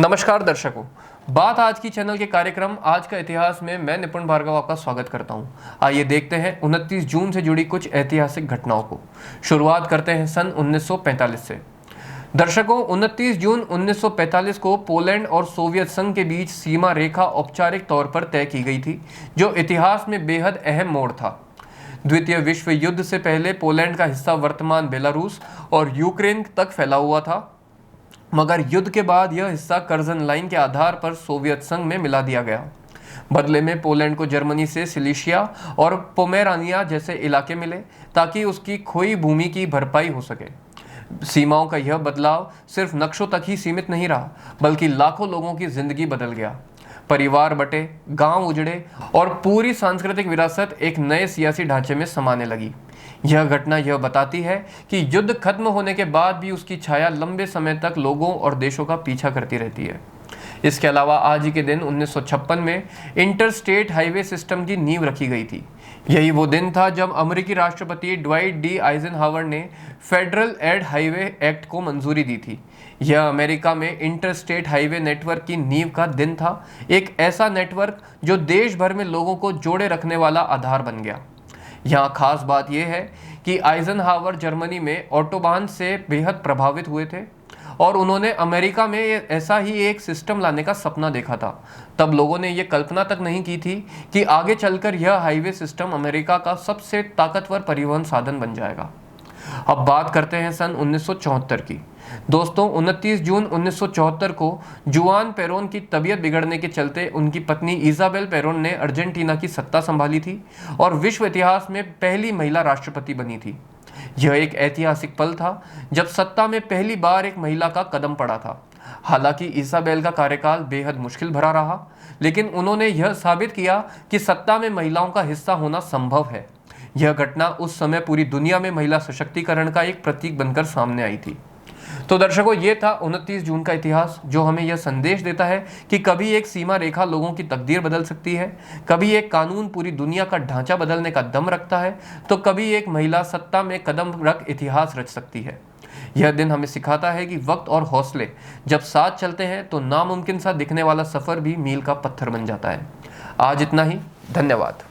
नमस्कार दर्शकों, बात आज की चैनल के कार्यक्रम आज का इतिहास में मैं निपुण भार्गव आपका स्वागत करता हूं। आइए देखते हैं 29 जून से जुड़ी कुछ ऐतिहासिक घटनाओं को। शुरुआत करते हैं सन 1945 से। दर्शकों, 29 जून 1945 को पोलैंड और सोवियत संघ के बीच सीमा रेखा औपचारिक तौर पर तय की गई थी, जो इतिहास में बेहद अहम मोड़ था। द्वितीय विश्व युद्ध से पहले पोलैंड का हिस्सा वर्तमान बेलारूस और यूक्रेन तक फैला हुआ था, मगर युद्ध के बाद यह हिस्सा कर्जन लाइन के आधार पर सोवियत संघ में मिला दिया गया। बदले में पोलैंड को जर्मनी से सिलिशिया और पोमेरानिया जैसे इलाके मिले ताकि उसकी खोई भूमि की भरपाई हो सके। सीमाओं का यह बदलाव सिर्फ नक्शों तक ही सीमित नहीं रहा, बल्कि लाखों लोगों की जिंदगी बदल गया। परिवार बटे, गांव उजड़े और पूरी सांस्कृतिक विरासत एक नए सियासी ढांचे में समाने लगी। यह घटना यह बताती है कि युद्ध खत्म होने के बाद भी उसकी छाया लंबे समय तक लोगों और देशों का पीछा करती रहती है। इसके अलावा आज ही के दिन 1956 में इंटरस्टेट हाईवे सिस्टम की नींव रखी गई थी। यही वो दिन था जब अमेरिकी राष्ट्रपति ड्वाइट डी आइजनहावर ने फेडरल एड हाईवे एक्ट को मंजूरी दी थी। यह अमेरिका में इंटरस्टेट हाईवे नेटवर्क की नींव का दिन था, एक ऐसा नेटवर्क जो देश भर में लोगों को जोड़े रखने वाला आधार बन गया। यहाँ खास बात यह है कि आइजनहावर जर्मनी में ऑटोबान से बेहद प्रभावित हुए थे और उन्होंने अमेरिका में ऐसा ही एक सिस्टम लाने का सपना देखा था। तब लोगों ने यह कल्पना तक नहीं की थी कि आगे चलकर यह हाईवे सिस्टम अमेरिका का सबसे ताकतवर परिवहन साधन बन जाएगा। अब बात करते हैं सन 1974 की। दोस्तों, 29 जून 1974 को जुआन पेरोन की तबीयत बिगड़ने के चलते उनकी पत्नी इजाबेल पेरोन ने अर्जेंटीना की सत्ता संभाली थी और विश्व इतिहास में पहली महिला राष्ट्रपति बनी थी। यह एक ऐतिहासिक पल था जब सत्ता में पहली बार एक महिला का कदम पड़ा था। हालांकि इसाबेल का कार्यकाल बेहद मुश्किल भरा रहा, लेकिन उन्होंने यह साबित किया कि सत्ता में महिलाओं का हिस्सा होना संभव है। यह घटना उस समय पूरी दुनिया में महिला सशक्तिकरण का एक प्रतीक बनकर सामने आई थी। तो दर्शकों, ये था 29 जून का इतिहास, जो हमें यह संदेश देता है कि कभी एक सीमा रेखा लोगों की तकदीर बदल सकती है, कभी एक कानून पूरी दुनिया का ढांचा बदलने का दम रखता है, तो कभी एक महिला सत्ता में कदम रख इतिहास रच सकती है। यह दिन हमें सिखाता है कि वक्त और हौसले जब साथ चलते हैं तो नामुमकिन सा दिखने वाला सफर भी मील का पत्थर बन जाता है। आज इतना ही। धन्यवाद।